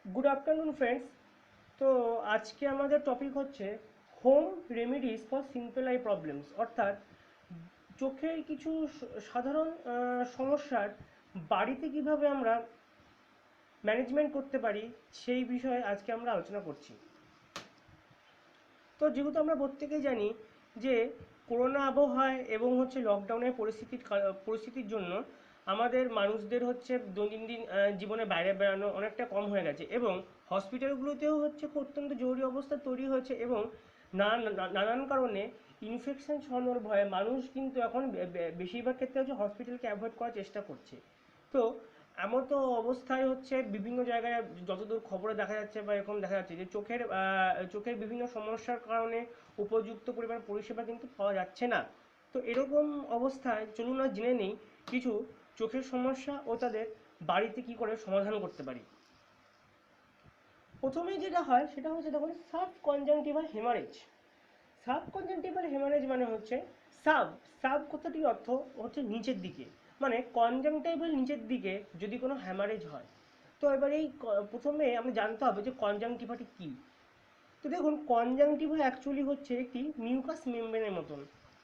Good afternoon friends. তো আজকে আমাদের টপিক হচ্ছে home remedies for simple I problems, অর্থাৎ চোখের কিছু সাধারণ সমস্যার বাড়িতে কিভাবে আমরা ম্যানেজমেন্ট করতে পারি সেই বিষয়ে আজকে আমরা আলোচনা করছি। তো যেহেতু আমরা প্রত্যেকেই জানি যে করোনা আবহাওয়ায় এবং হচ্ছে লকডাউনের পরিস্থিতির জন্য আমাদের মানুষদের হচ্ছে দৈনন্দিন জীবনে বাইরে বেড়ানো অনেকটা কম হয়ে গেছে, এবং হসপিটালগুলোতেও হচ্ছে খুব অত্যন্ত জরুরি অবস্থা তৈরি হয়েছে, এবং নানান কারণে ইনফেকশন ছড়ানোর ভয়ে মানুষ কিন্তু এখন বেশিরভাগ ক্ষেত্রে হচ্ছে হসপিটালকে অ্যাভয়েড করার চেষ্টা করছে। তো এমন তো অবস্থায় হচ্ছে বিভিন্ন জায়গায় যতদূর খবরে দেখা যাচ্ছে বা এরকম দেখা যাচ্ছে যে চোখের বিভিন্ন সমস্যার কারণে উপযুক্ত পরিমাণ পরিষেবা কিন্তু পাওয়া যাচ্ছে না। তো এরকম অবস্থায় চলুন না জেনে নেই কিছু চোখের সমস্যা ও তাদের বাড়িতে কি করে সমাধান করতে পারি। প্রথমেই যেটা হয় সেটা হচ্ছে দেখুন, sub conjunctival haemorrhage. Sub conjunctival haemorrhage মানে হচ্ছে সাব সাব কথাটির অর্থ হচ্ছে নিচের দিকে, মানে কনজাংটিভাল নিচের দিকে যদি কোনো হ্যামারেজ হয়। তো এবার প্রথমে আমরা জানতে হবে যে কনজাংটিভাটি কী। তো দেখুন, কনজাংটিভা অ্যাকচুয়ালি হচ্ছে একটি মিউকাস মেমব্রেনের মতন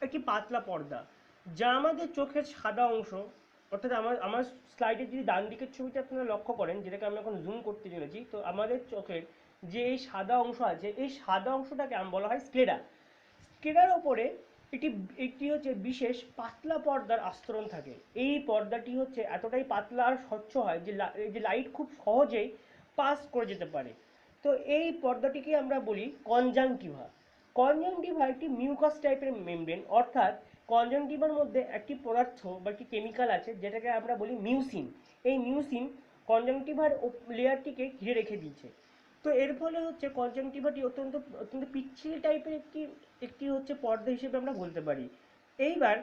একটি পাতলা পর্দা, যা আমাদের চোখের সাদা অংশ, অর্থাৎ আমার স্লাইডের যদি ডান দিকের ছবিটা আপনারা লক্ষ্য করেন, যেটাকে আমি এখন জুম করতে চলেছি, তো আমাদের চোখের যে এই সাদা অংশ আছে, এই সাদা অংশটাকে বলা হয় স্ক্লেরা। স্ক্লেরার ওপরে একটি একটি হচ্ছে বিশেষ পাতলা পর্দার আস্তরণ থাকে। এই পর্দাটি হচ্ছে এতটাই পাতলা আর স্বচ্ছ হয় যে লাইট খুব সহজেই পাস করে যেতে পারে। তো এই পর্দাটিকে আমরা বলি কনজাংটিভা। কনজাংটিভা একটি মিউকাস টাইপের মেমব্রেন, অর্থাৎ কনজাংটিভার মধ্যে একটি পদার্থ বা একটি কেমিক্যাল আছে যেটাকে আমরা বলি মিউসিন। এই মিউসিন কনজাংটিভার লেয়ারটিকে ঘিরে রেখে দিয়েছে। তো এর ফলে হচ্ছে কনজাংটিভাটি অত্যন্ত অত্যন্ত পিচ্ছিল টাইপের একটি একটি হচ্ছে পর্দা হিসেবে আমরা বলতে পারি। এইবার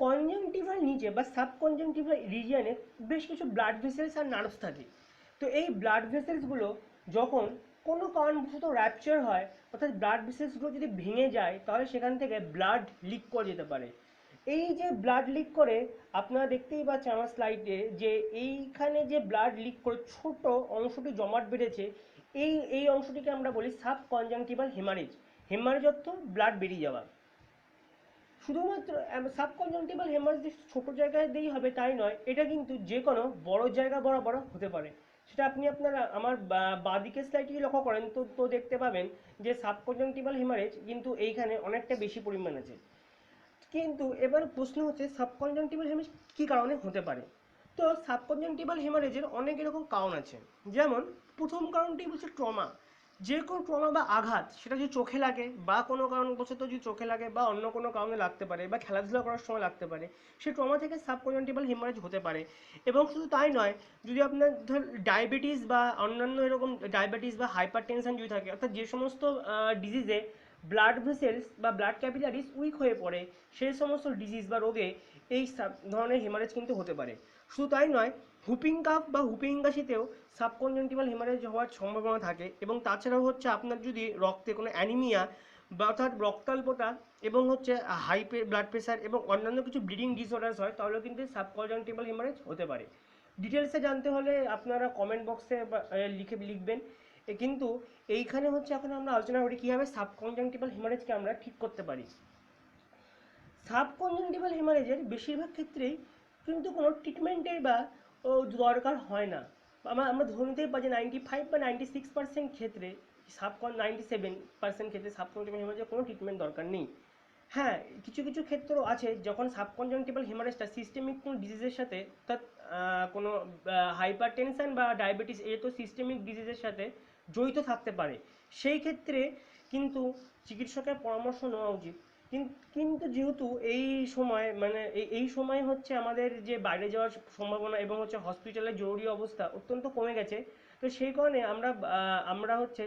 কনজাংটিভার নিচে বা সাবকনজাংটিভাল রিজিয়নে বেশ কিছু ব্লাড ভেসেলস আর নার্ভস থাকে। তো এই ব্লাড ভেসেলসগুলো যখন কোনো কারণবশত র্যাপচার হয়, অর্থাৎ ব্লাড ভেসেলসগুলো যদি ভেঙে যায়, তাহলে সেখান থেকে ব্লাড লিক করে যেতে পারে। এই যে ব্লাড লিক করে, আপনারা দেখতেই পাচ্ছেন আমার স্লাইডে যে এইখানে যে ব্লাড লিক করে ছোট অংশটি জমাট বেঁধেছে, এই এই অংশটিকে আমরা বলি সাব কনজাংটিভাল হেমারেজ। হেমারেজ অর্থ ব্লাড বেরিয়ে যাওয়া। শুধুমাত্র সাবকনজাংটিভাল হেমারেজ যে ছোট জায়গায় দিয়েই হবে তাই নয়, এটা কিন্তু যে কোনো বড় জায়গা বরাবর হতে পারে। সেটা আপনারা আমার বাঁদিকের স্লাইডটি লক্ষ্য করেন তো দেখতে পাবেন যে সাবকনজাংটিভাল হেমারেজ কিন্তু এইখানে অনেকটা বেশি পরিমাণ আছে। কিন্তু এবার প্রশ্ন হচ্ছে সাবকনজাংটিভাল হেমারেজ কী কারণে হতে পারে। তো সাবকনজাংটিভাল হেমারেজের অনেক এরকম কারণ আছে। যেমন প্রথম কারণটি হচ্ছে ট্রমা। যে কোনো ট্রমা বা আঘাত, সেটা যদি চোখে লাগে বা কোনো কারণবশত যদি চোখে লাগে বা অন্য কোনো কারণে লাগতে পারে বা খেলাধুলা করার সময় লাগতে পারে, সেই ট্রমা থেকে সাবকনজাংটিভাল হেমারেজ হতে পারে। এবং শুধু তাই নয়, যদি আপনার ধর ডায়াবেটিস বা অন্যান্য এরকম ডায়াবেটিস বা হাইপার টেনশন যদি থাকে, অর্থাৎ যে সমস্ত ডিজিজে ব্লাড ভেসেলস বা ব্লাড ক্যাপিলারিস উইক হয়ে পড়ে, সেই সমস্ত ডিজিজ বা রোগে এই ধরনের হেমারেজ কিন্তু হতে পারে। শুধু তাই নয়, হুপিং কাফ বা হুপিং কাশিতেও সাবকনজাংটিভাল হেমারেজ হওয়ার সম্ভাবনা থাকে। এবং তাছাড়াও হচ্ছে আপনার যদি রক্তে কোনো অ্যানিমিয়া বা অর্থাৎ রক্তাল্পতা এবং হচ্ছে হাই ব্লাড প্রেশার এবং অন্যান্য কিছু ব্লিডিং ডিসঅর্ডার্স হয়, তাহলেও কিন্তু সাবকনজাংটিভাল হেমারেজ হতে পারে। ডিটেলসে জানতে হলে আপনারা কমেন্ট বক্সে লিখবেন। কিন্তু এইখানে হচ্ছে এখন আমরা আলোচনা করি কীভাবে সাবকনজাংটিভাল হেমারেজকে আমরা ঠিক করতে পারি। সাবকনজাংটিভাল হেমারেজের বেশিরভাগ ক্ষেত্রেই কিন্তু কোনো ট্রিটমেন্টের বা দরকার হয় না। আমরা ধরে নিতেই পারি যে 95 বা 96% ক্ষেত্রে, 97% ক্ষেত্রে সাবকনজাংটিভাল হেমারেজের কোনো ট্রিটমেন্ট দরকার নেই। হ্যাঁ, কিছু কিছু ক্ষেত্র আছে যখন সাবকনজাংটিভাল হেমারেজটা সিস্টেমিক কোনো ডিজিজের সাথে, অর্থাৎ কোনো হাইপার টেনশন বা ডায়াবেটিস, এ তো সিস্টেমিক ডিজিজের সাথে জড়িত থাকতে পারে। সেই ক্ষেত্রে কিন্তু চিকিৎসকের পরামর্শ নেওয়া উচিত। কিন্তু যেহেতু এই সময় মানে এই সময় হচ্ছে আমাদের যে বাইরে যাওয়ার সম্ভাবনা এবং হচ্ছে হসপিটালের জরুরি অবস্থা অত্যন্ত কমে গেছে, তো সেই কারণে আমরা হচ্ছে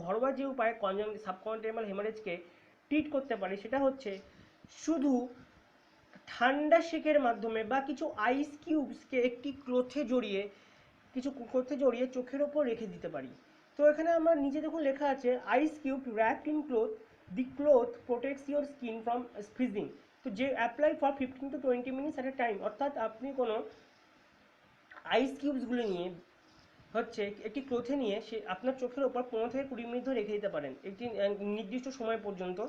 ঘরোয়া যে উপায়ে সাবকনজাংটিভাল হেমারেজকে ট্রিট করতে পারি সেটা হচ্ছে শুধু ঠান্ডা সেকের মাধ্যমে বা কিছু আইস কিউবসকে একটি ক্লথে জড়িয়ে চোখের ওপর রেখে দিতে পারি। তো এখানে আমার নিচে দেখুন লেখা আছে ice cube wrapped in cloth, the cloth protects your skin from freezing. তো যে apply for 15 to 20 minutes at a time, অর্থাৎ আপনি কোনো আইস কিউবসগুলো নিয়ে হচ্ছে একটি ক্লথে নিয়ে সে আপনার চোখের ওপর 15 থেকে 20 মিনিট ধরে রেখে দিতে পারেন একটি নির্দিষ্ট সময় পর্যন্ত।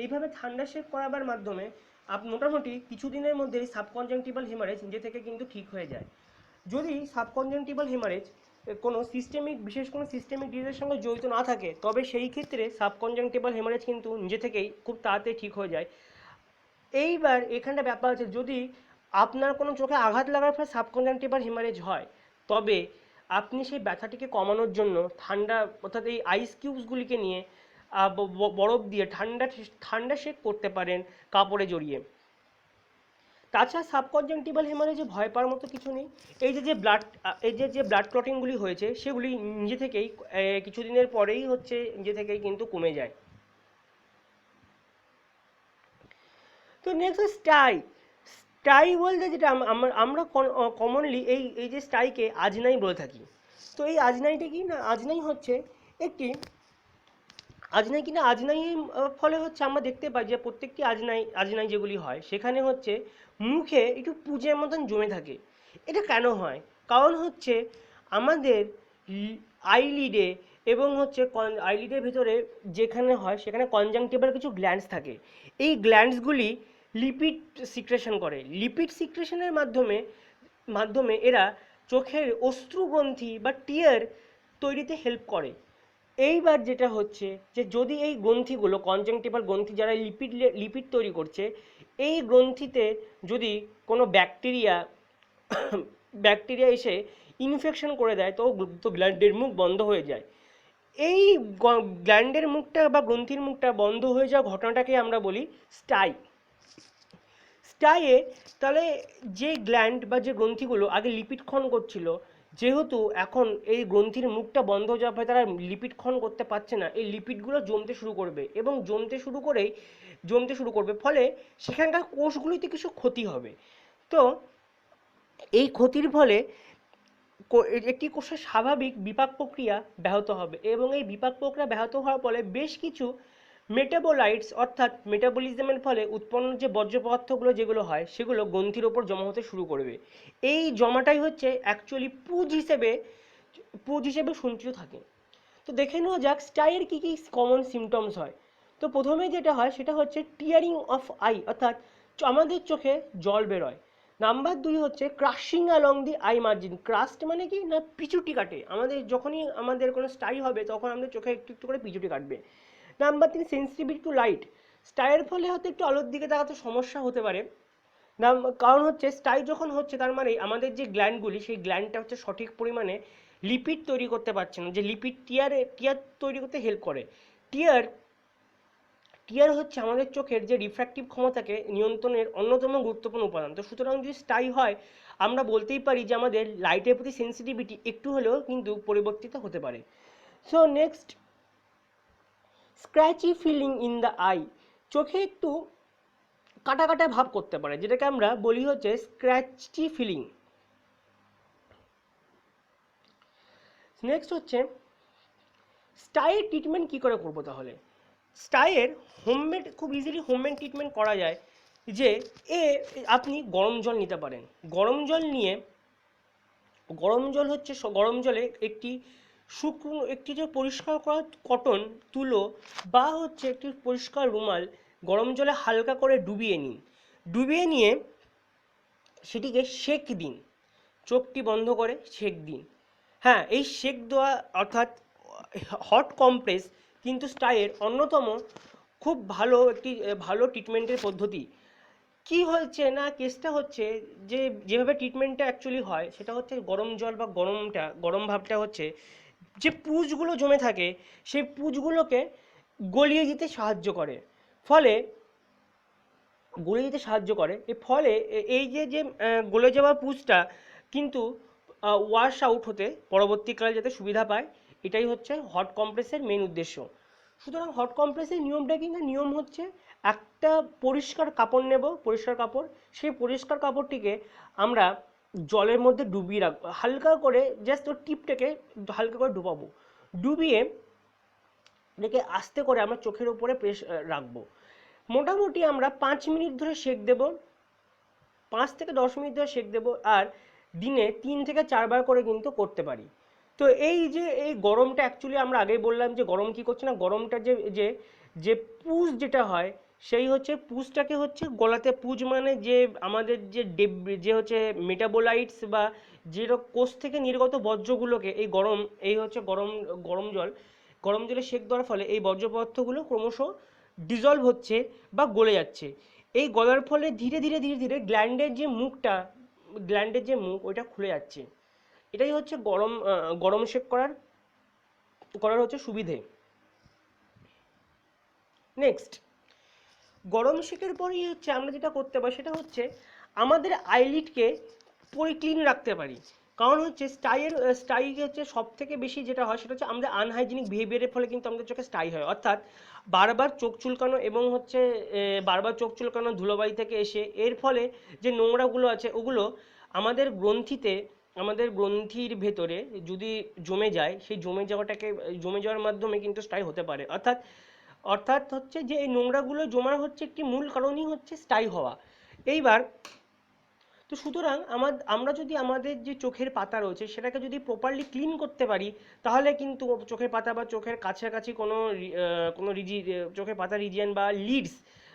এইভাবে ঠান্ডা শেক করাবার মাধ্যমে মোটামুটি কিছুদিনের মধ্যেই সাবকনজাংটিভাল হেমারেজ নিজে থেকে কিন্তু ঠিক হয়ে যায়। যদি সাবকনজাংটিভাল হেমারেজ কোনো সিস্টেমিক বিশেষ কোনো সিস্টেমিক ডিজিজের সঙ্গে জড়িত না থাকে, তবে সেই ক্ষেত্রে সাবকনজাংটিভাল হেমারেজ কিন্তু নিজে থেকেই খুব তাড়াতাড়ি ঠিক হয়ে যায়। এইবার এখানটা ব্যাপার হচ্ছে, যদি আপনার কোনো চোখে আঘাত লাগার ফলে সাবকনজাংটিভাল হেমারেজ হয়, তবে আপনি সেই ব্যথাটিকে কমানোর জন্য ঠান্ডা অর্থাৎ এই আইস কিউবসগুলিকে নিয়ে বরফ দিয়ে ঠান্ডা ঠান্ডা শেক করতে পারেন কাপড়ে জড়িয়ে। তাছাড়া সাবকনজাংটিভাল হেমারেজে ভয় পাওয়ার মতো কিছু নেই। এই যে ব্লাড ক্লটিংগুলি হয়েছে সেগুলি নিজে থেকেই কিছুদিনের পরেই হচ্ছে নিজে থেকেই কিন্তু কমে যায়। তো নেক্সট স্টাই। স্টাই বলতে যেটা আমরা কমনলি এই যে স্টাইকে আজনাই বলে থাকি। তো এই আজনাইটা কি না, আজনাই হচ্ছে একটি আজনাই ফলে হচ্ছে আমরা দেখতে পাই যে প্রত্যেকটি আজনাই যেগুলি হয় সেখানে হচ্ছে মুখে একটু পুঁজের মতন জমে থাকে। এটা কেন হয়? কারণ হচ্ছে আমাদের আইলিডে এবং হচ্ছে আইলিডের ভিতরে যেখানে হয় সেখানে কনজাংটিভাল কিছু গ্ল্যান্ডস থাকে। এই গ্ল্যান্ডসগুলি লিপিড সিক্রেশন করে। লিপিড সিক্রেশনের মাধ্যমে এরা চোখের অশ্রুগ্রন্থি বা টিয়ার তৈরিতে হেল্প করে। এইবার যেটা হচ্ছে যে যদি এই গ্রন্থিগুলো কনজাংটিভাল গ্রন্থি যারা লিপিড তৈরি করছে, এই গ্রন্থিতে যদি কোনো ব্যাকটেরিয়া এসে ইনফেকশন করে দেয় তো গ্ল্যান্ডের মুখ বন্ধ হয়ে যায়। এই গ্ল্যান্ডের মুখটা বা গ্রন্থির মুখটা বন্ধ হয়ে যাওয়া ঘটনাটাকে আমরা বলি স্টাই। স্টাইয়ে তাহলে যে গ্ল্যান্ড বা যে গ্রন্থিগুলো আগে লিপিড ক্ষরণ করছিল, যেহেতু এখন এই গ্রন্থির মুখটা বন্ধ হয়ে যাওয়ার ফলে তারা লিপিড ক্ষরণ করতে পারছে না, এই লিপিডগুলো জমতে শুরু করবে এবং জমতে শুরু করবে ফলে সেখানকার কোষগুলিতে কিছু ক্ষতি হবে। তো এই ক্ষতির ফলে একটি কোষের স্বাভাবিক বিপাক প্রক্রিয়া ব্যাহত হবে এবং এই বিপাক প্রক্রিয়া ব্যাহত হওয়ার ফলে বেশ কিছু মেটাবোলাইটস অর্থাৎ মেটাবলিজমের ফলে উৎপন্ন যে বর্জ্য পদার্থগুলো যেগুলো হয় সেগুলো গ্রন্থির ওপর জমা হতে শুরু করবে। এই জমাটাই হচ্ছে অ্যাকচুয়ালি পুঁজ হিসেবে সঞ্চিত থাকে। তো দেখে নেওয়া যাক স্টাইয়ের কী কী কমন সিমটমস হয়। তো প্রথমে যেটা হয় সেটা হচ্ছে টিয়ারিং অফ আই, অর্থাৎ আমাদের চোখে জল বেরোয়। নাম্বার 2 হচ্ছে crushing along the I margin. Crust মানে কি না, পিছুটি কাটে। যখনই আমাদের কোনো স্টাই হবে তখন আমাদের চোখে একটু একটু করে পিছুটি কাটবে। Number 3 sensitivity to light. স্টাইয়ের ফলে হয়তো একটু আলোর দিকে তাকাতে সমস্যা হতে পারে। কারণ হচ্ছে স্টাই যখন হচ্ছে তার মানে আমাদের যে গ্ল্যান্ডগুলি সেই গ্ল্যান্ডটা হচ্ছে সঠিক পরিমাণে লিপিড তৈরি করতে পারছে না, যে লিপিড টিয়ার তৈরি করতে হেল্প করে। টিয়ার টিয়ার হচ্ছে আমাদের চোখের যে রিফ্র্যাক্টিভ ক্ষমতাকে নিয়ন্ত্রণের অন্যতম গুরুত্বপূর্ণ উপাদান। তো সুতরাং যদি স্টাই হয় আমরা বলতেই পারি যে আমাদের লাইটের প্রতি সেন্সিটিভিটি একটু হলেও কিন্তু পরিবর্তিত হতে পারে। So next, scratchy feeling in the eye. চোখে একটু কাটা কাটা ভাব করতে পারে, যেটাকে আমরা বলি হচ্ছে স্ক্র্যাচি ফিলিং। নেক্সট হচ্ছে স্টাইয়ের ট্রিটমেন্ট কী করে করবো তাহলে। স্টাইয়ের খুব ইজিলি হোমমেড ট্রিটমেন্ট করা যায়। যে আপনি গরম জল নিতে পারেন। গরম জলে একটি যে পরিষ্কার করা কটন তুলো বা হচ্ছে একটি পরিষ্কার রুমাল গরম জলে হালকা করে ডুবিয়ে নিয়ে সেটিকে সেক দিন, চোখটি বন্ধ করে সেক দিন। হ্যাঁ, এই সেক দেওয়া অর্থাৎ হট কম্প্রেস কিন্তু স্টাইয়ের অন্যতম খুব ভালো ট্রিটমেন্টের পদ্ধতি। কি হচ্ছে না, কেসটা হচ্ছে যে যেভাবে ট্রিটমেন্টটা অ্যাকচুয়ালি হয় সেটা হচ্ছে গরম জল বা গরম ভাবটা হচ্ছে যে পুঁজগুলো জমে থাকে সেই পুঁজগুলোকে গলিয়ে দিতে সাহায্য করে। ফলে এই যে গলে যাওয়া পুঁজটা কিন্তু ওয়াশ আউট হতে পরবর্তীকালে যাতে সুবিধা পায়, এটাই হচ্ছে হট কম্প্রেসের মেন উদ্দেশ্য। সুতরাং হট কম্প্রেসের নিয়মটা কি না, নিয়ম হচ্ছে একটা পরিষ্কার কাপড় নেব, সেই পরিষ্কার কাপড়টিকে আমরা জলের মধ্যে ডুবিয়ে রাখবো, হালকা করে জাস্ট ওর টিপটাকে হালকা করে ডুবিয়ে রেখে আস্তে করে আমরা চোখের উপরে রাখবো। মোটামুটি আমরা 5 মিনিট ধরে সেক দেব, 5 থেকে 10 মিনিট ধরে সেক দেব, আর দিনে 3 থেকে 4 বার করে কিন্তু করতে পারি। তো এই যে এই গরমটা অ্যাকচুয়ালি আমরা আগেই বললাম যে গরম কি করছে না, গরমটা যে যে যে পুজ যেটা হয় সেই হচ্ছে পুজটাকে হচ্ছে গলাতে, পুজ মানে যে আমাদের যে যে হচ্ছে মেটাবোলাইটস বা যে কোষ থেকে নির্গত বর্জ্যগুলোকে এই গরম, এই হচ্ছে গরম গরম জলে সেঁক দেওয়ার ফলে এই বর্জ্য পদার্থগুলো ক্রমশ ডিজলভ হচ্ছে বা গলে যাচ্ছে। এই গলার ফলে ধীরে ধীরে ধীরে ধীরে গ্ল্যান্ডের যে মুখ ওইটা খুলে যাচ্ছে। এটাই হচ্ছে গরম শেক করার হচ্ছে সুবিধে। নেক্সট, গরম শেকের পরেই হচ্ছে আমরা যেটা করতে পারি সেটা হচ্ছে আমাদের আইলিডকে ক্লিন রাখতে পারি। কারণ হচ্ছে স্টাই হচ্ছে সব থেকে বেশি যেটা হয় সেটা হচ্ছে আমাদের আনহাইজিনিক বিহেভিয়ারের ফলে কিন্তু আমাদের চোখে স্টাই হয়, অর্থাৎ বারবার চোখ চুলকানো এবং হচ্ছে বারবার চোখ চুলকানো ধুলোবালি থেকে এসে এর ফলে যে নোংরাগুলো আছে ওগুলো আমাদের গ্রন্থির ভেতরে যদি জমে যায়, সেই জমে যাওয়ার মাধ্যমে কিন্তু স্টাই হতে পারে। অর্থাৎ অর্থাৎ হচ্ছে যে এই নোংরাগুলো জমার হচ্ছে একটি মূল কারণই হচ্ছে স্টাই হওয়া। এইবার তো সুতরাং আমরা যদি আমাদের যে চোখের পাতা রয়েছে সেটাকে যদি প্রপারলি ক্লিন করতে পারি, তাহলে কিন্তু চোখের পাতা বা চোখের কাছাকাছি কোনো চোখের পাতা রিজিয়ন বা লিডস,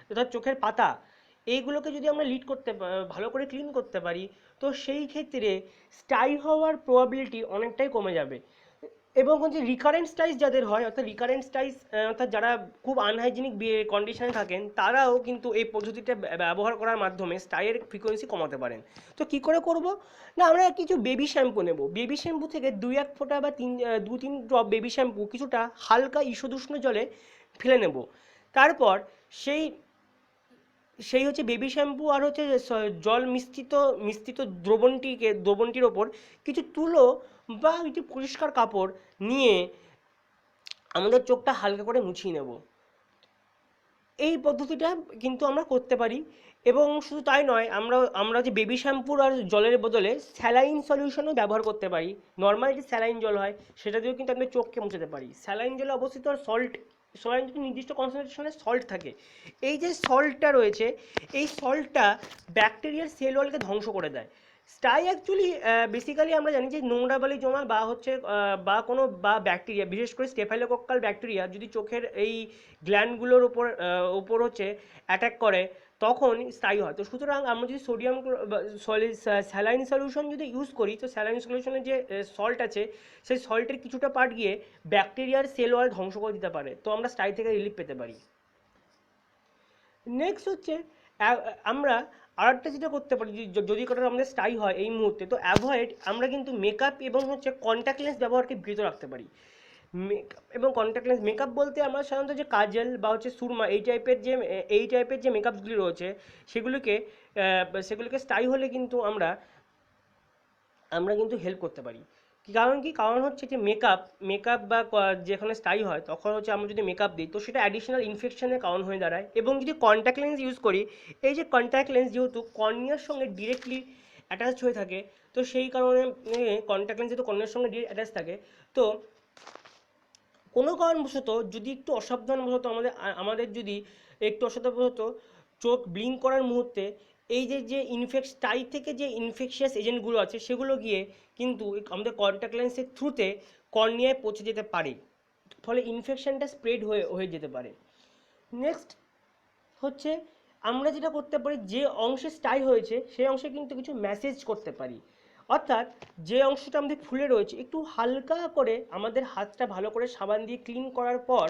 অর্থাৎ চোখের পাতা, এইগুলোকে যদি আমরা ভালো করে ক্লিন করতে পারি, তো সেই ক্ষেত্রে স্টাই হওয়ার প্রবাবিলিটি অনেকটাই কমে যাবে। এবং হচ্ছে রিকারেন্ট স্টাইস যাদের হয়, অর্থাৎ যারা খুব আনহাইজিনিক কন্ডিশনে থাকেন, তারাও কিন্তু এই পদ্ধতিটা ব্যবহার করার মাধ্যমে স্টাইয়ের ফ্রিকোয়েন্সি কমাতে পারেন। তো কি করে করব না, আমরা কিছু বেবি শ্যাম্পু নেব। বেবি শ্যাম্পু থেকে 2-1 ফোঁটা বা 2-3 ড্রপ বেবি শ্যাম্পু কিছুটা হালকা ঈষদুষ্ণ জলে ফেলে নেব। তারপর সেই সেই হচ্ছে বেবি শ্যাম্পু আর হচ্ছে জল মিশ্রিত দ্রবণটির ওপর কিছু তুলো বা কিছু পরিষ্কার কাপড় নিয়ে আমাদের চোখটা হালকা করে মুছিয়ে নেব। এই পদ্ধতিটা কিন্তু আমরা করতে পারি। এবং শুধু তাই নয়, আমরা যে বেবি শ্যাম্পুর আর জলের বদলে স্যালাইন সলিউশনও ব্যবহার করতে পারি। নর্মাল যে স্যালাইন জল হয় সেটা দিয়েও কিন্তু আমরা চোখকে মুছাতে পারি। স্যালাইন জলে অবস্থিত আর স্যালাইন যদি নির্দিষ্ট কনসেন্ট্রেশনের সল্ট থাকে, এই যে সল্টটা রয়েছে এই সল্টটা ব্যাকটেরিয়ার সেল ওয়ালকে ধ্বংস করে দেয়। স্টাই অ্যাকচুয়ালি বেসিক্যালি আমরা জানি যে নোংরা বালি জমা বা হচ্ছে বা ব্যাকটেরিয়া, বিশেষ করে স্টেফাইলোকক্কাল ব্যাকটেরিয়া যদি চোখের এই গ্ল্যান্ডগুলোর উপর হচ্ছে অ্যাটাক করে তখন স্থায়ী হয়। তো সুতরাং আমরা যদি স্যালাইন সলিউশন যদি ইউজ করি, তো স্যালাইন সলিউশনের যে সল্ট আছে সেই সল্টের কিছুটা পার্ট গিয়ে ব্যাকটেরিয়ার সেল ওয়াল ধ্বংস করে দিতে পারে, তো আমরা স্টাই থেকে রিলিফ পেতে পারি। নেক্সট হচ্ছে আমরা আরেকটা যেটা করতে পারি, যদি কারোর আমাদের স্টাই হয় এই মুহূর্তে, তো আমরা কিন্তু মেকআপ এবং হচ্ছে কন্ট্যাক্ট লেন্স ব্যবহারকে বিরত রাখতে পারি। মেকআপ বলতে আমরা সাধারণত যে কাজল বা হচ্ছে সুরমা এই টাইপের যে মেকআপসগুলি রয়েছে সেগুলিকে স্টাই হলে কিন্তু আমরা কিন্তু হেল্প করতে পারি। কারণ হচ্ছে যে মেকআপ বা যেখানে স্টাই হয় তখন হচ্ছে আমরা যদি মেকআপ দিই তো সেটা অ্যাডিশনাল ইনফেকশনের কারণ হয়ে দাঁড়ায়। এবং যদি কন্ট্যাক্ট লেন্স ইউজ করি, এই যে কন্ট্যাক্ট লেন্স যেহেতু কর্নিয়ার সঙ্গে ডিরেক্টলি অ্যাটাচড হয়ে থাকে, তো সেই কারণে কন্ট্যাক্ট লেন্স যেহেতু কর্নিয়ার সঙ্গে ডিরেক্ট অ্যাটাচ থাকে, তো কোনো কারণবশত যদি একটু অসাবধানবশত আমাদের যদি একটু অসাবধানবশত চোখ ব্লিঙ্ক করার মুহূর্তে এই যে স্টাই থেকে যে ইনফেকশিয়াস এজেন্টগুলো আছে সেগুলো গিয়ে কিন্তু আমাদের কন্ট্যাক্ট লেন্সের থ্রুতে কর্নিয়ায় পৌঁছে যেতে পারে, ফলে ইনফেকশনটা স্প্রেড হয়ে যেতে পারে। নেক্সট হচ্ছে আমরা যেটা করতে পারি, যে অংশে স্টাই হয়েছে সেই অংশে কিন্তু কিছু ম্যাসেজ করতে পারি। অর্থাৎ যে অংশটা আমাদের ফুলে রয়েছে একটু হালকা করে আমাদের হাতটা ভালো করে সাবান দিয়ে ক্লিন করার পর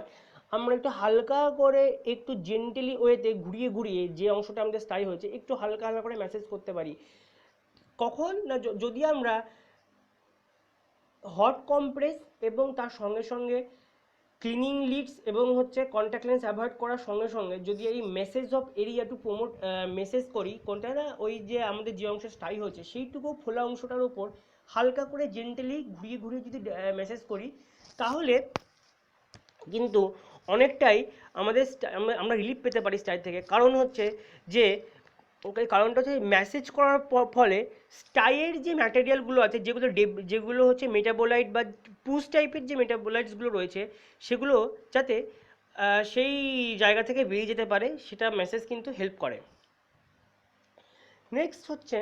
আমরা একটু হালকা করে একটু জেন্টেলি ওয়েতে ঘুরিয়ে ঘুরিয়ে যে অংশটা আমাদের স্টাই হয়েছে একটু হালকা হালকা করে ম্যাসেজ করতে পারি। কখন না, যদি আমরা হট কম্প্রেস এবং তার সঙ্গে সঙ্গে ক্লিনিং লিডস এবং হচ্ছে কন্ট্যাক্ট লেন্স অ্যাভয়েড করার সঙ্গে সঙ্গে যদি এই message of area to promote message করি, কোনটা না ওই যে আমাদের যে অংশে স্টাই হয়েছে সেইটুকু ফোলা অংশটার উপর হালকা করে জেন্টালি ঘুরিয়ে ঘুরিয়ে যদি মেসেজ করি, তাহলে কিন্তু অনেকটাই আমরা রিলিফ পেতে পারি স্টাই থেকে। কারণটা হচ্ছে মেসেজ করার ফলে স্টাইয়ের যে ম্যাটেরিয়ালগুলো আছে যেগুলো হচ্ছে মেটাবোলাইট বা পুস টাইপের যে মেটাবোলাইটসগুলো রয়েছে সেগুলো যাতে সেই জায়গা থেকে বেরিয়ে যেতে পারে, সেটা মেসেজ কিন্তু হেল্প করে। নেক্সট হচ্ছে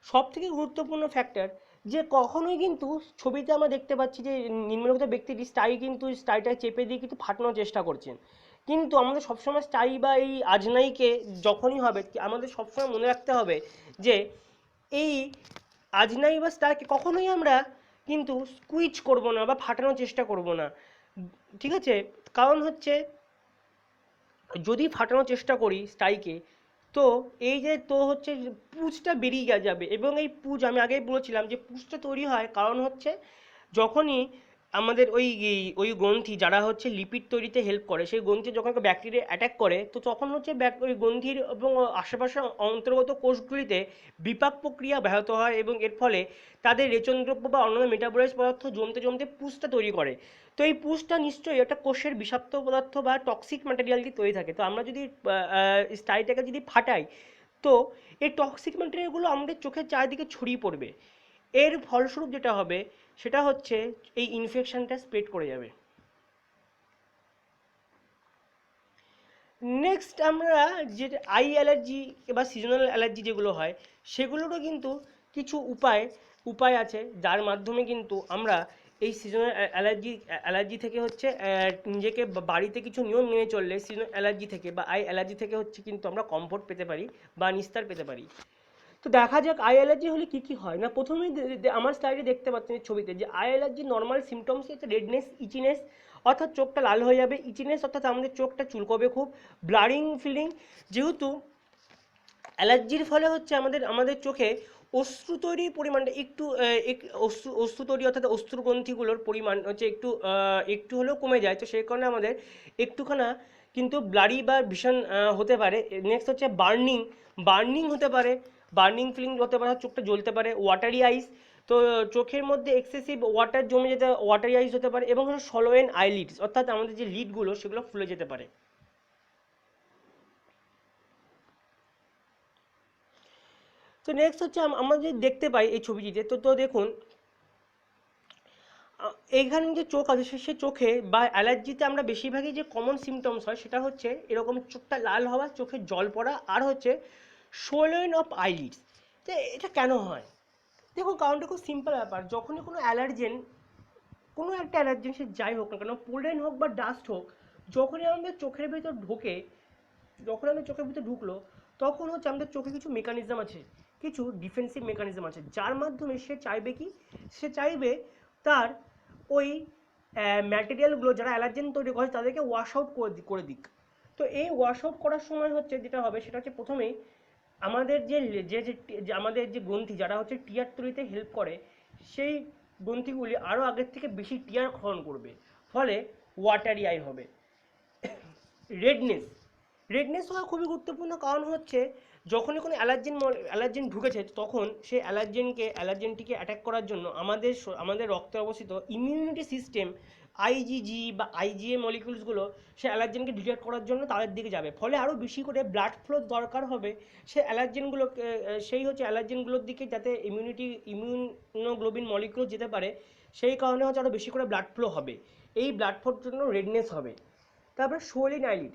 সবথেকে গুরুত্বপূর্ণ ফ্যাক্টর, যে কখনোই কিন্তু ছবিতে আমরা দেখতে পাচ্ছি যে নিম্নলিখিত ব্যক্তিটি স্টাই কিন্তু স্টাইটা চেপে দিয়ে কিন্তু ফাটানোর চেষ্টা করছেন, কিন্তু আমাদের সবসময় স্টাই বা এই আজনাইকে যখনই হবে আমাদের সবসময় মনে রাখতে হবে যে এই আজনাই বা স্টাইকে কখনোই আমরা কিন্তু স্কুইচ করব না বা ফাটানোর চেষ্টা করব না, ঠিক আছে? কারণ হচ্ছে যদি ফাটানোর চেষ্টা করি স্টাইকে, তো এই যে তো হচ্ছে পুঁজটা বেরিয়ে যাবে, এবং এই পুঁজ আমি আগেই বলেছিলাম যে পুঁজটা তৈরি হয় কারণ হচ্ছে যখনই আমাদের ওই গ্রন্থি যারা হচ্ছে লিপিড তৈরিতে হেল্প করে, সেই গ্রন্থি যখন ব্যাকটেরিয়া অ্যাটাক করে, তো তখন হচ্ছে ওই গ্রন্থির এবং আশেপাশে অন্তর্গত কোষগুলিতে বিপাক প্রক্রিয়া ব্যাহত হয়, এবং এর ফলে তাদের রেচনদ্রব্য বা অন্যান্য মেটাবলাইজ পদার্থ জমতে জমতে পুঁজটা তৈরি করে। তো এই পুঁজটা নিশ্চয়ই একটা কোষের বিষাক্ত পদার্থ বা টক্সিক ম্যাটেরিয়াল দিয়ে তৈরি থাকে। তো আমরা যদি স্টাইটাকে যদি ফাটাই, তো এই টক্সিক ম্যাটেরিয়ালগুলো আমাদের চোখের চারিদিকে ছড়িয়ে পড়বে। এর ফলস্বরূপ যেটা হবে সেটা হচ্ছে এই ইনফেকশনটা স্প্রেড করে যাবে। নেক্সট আমরা যে আই অ্যালার্জি বা সিজনাল অ্যালার্জি যেগুলো হয়, সেগুলোরও কিন্তু কিছু উপায় আছে, যার মাধ্যমে কিন্তু আমরা এই সিজনাল অ্যালার্জি থেকে হচ্ছে নিজেকে বাড়িতে কিছু নিয়ম মেনে চললে সিজনাল অ্যালার্জি থেকে বা আই অ্যালার্জি থেকে হচ্ছে কিন্তু আমরা কমফোর্ট পেতে পারি বা নিস্তার পেতে পারি। তো দেখা যাক আই অ্যালার্জি হলে কী কী হয়। না, প্রথমেই আমার স্লাইডে দেখতে পাচ্ছেন ছবিতে যে আই অ্যালার্জি নর্মাল সিমটমস হচ্ছে রেডনেস, ইচিনেস অর্থাৎ চোখটা লাল হয়ে যাবে, ইচিনেস অর্থাৎ আমাদের চোখটা চুলকবে খুব, ব্লারিং ফিলিং, যেহেতু অ্যালার্জির ফলে হচ্ছে আমাদের আমাদের চোখে অশ্রু তৈরির পরিমাণটা একটু অশ্রু তৈরি অর্থাৎ অশ্রুগ্রন্থিগুলোর পরিমাণ হচ্ছে একটু হলেও কমে যায়, তো সেই কারণে আমাদের একটুখানা কিন্তু ব্লারি বা ভীষণ হতে পারে। নেক্সট হচ্ছে বার্নিং হতে পারে, বার্নিং ফিলিং হতে পারে, চোখটা জ্বলতে পারে, ওয়াটারি আইস, তো চোখের মধ্যে এক্সেসিভ ওয়াটার জমে যেতে ওয়াটারি আইস হতে পারে, এবং হলো সলোয়েন আইলিডস অর্থাৎ আমাদের যে লিডগুলো সেগুলো ফুলে যেতে পারে। তো নেক্সট হচ্ছে আমরা যদি দেখতে পাই এই ছবিটিতে, তো দেখুন এইখানে যে চোখ আছে সে চোখে বা অ্যালার্জিতে আমরা বেশিরভাগই যে কমন সিমটমস হয় সেটা হচ্ছে এরকম চোখটা লাল হওয়া, চোখে জল পড়া, আর হচ্ছে সোলেন অফ আইলিডস। তো এটা কেন হয়? দেখুন কারণটা খুব সিম্পল ব্যাপার। যখনই কোনো একটা অ্যালার্জেন সে যাই হোক না কেন, পোলেন হোক বা ডাস্ট হোক, যখনই আমাদের চোখের ভেতর ঢোকে, যখন আমাদের চোখের ভিতরে ঢুকলো, তখন হচ্ছে আমাদের চোখে কিছু মেকানিজম আছে, কিছু ডিফেন্সিভ মেকানিজম আছে, যার মাধ্যমে সে চাইবে কি, সে চাইবে তার ওই ম্যাটেরিয়ালগুলো যারা অ্যালার্জেন তৈরি করে তাদেরকে ওয়াশ আউট করে দিক। তো এই ওয়াশ আউট করার সময় হচ্ছে যেটা হবে সেটা হচ্ছে প্রথমেই আমাদের যে আমাদের যে গ্রন্থি যারা হচ্ছে টিয়ার তৈরিতে হেল্প করে, সেই গ্রন্থিগুলি আরও আগের থেকে বেশি টিয়ার ক্ষরণ করবে, ফলে ওয়াটারি আই হবে। রেডনেস রেডনেস হওয়া খুবই গুরুত্বপূর্ণ কারণ হচ্ছে যখনই কোনো অ্যালার্জেন ঢুকেছে, তখন সেই অ্যালার্জেনটিকে অ্যাটাক করার জন্য আমাদের রক্তে অবস্থিত ইমিউনিটি সিস্টেম আইজিজি বা আইজিএ মলিকিউলসগুলো সে অ্যালার্জেনকে ডিটেক্ট করার জন্য তাদের দিকে যাবে, ফলে আরও বেশি করে ব্লাড ফ্লো দরকার হবে সে অ্যালার্জেনগুলোকে, সেই হচ্ছে অ্যালার্জেনগুলোর দিকে, যাতে ইমিউনোগ্লোবিন মলিকিউল যেতে পারে, সেই কারণে হচ্ছে আরও বেশি করে ব্লাড ফ্লো হবে, এই ব্লাড ফ্লোর জন্য রেডনেস হবে। তারপরে সোয়েলিং আইলিড,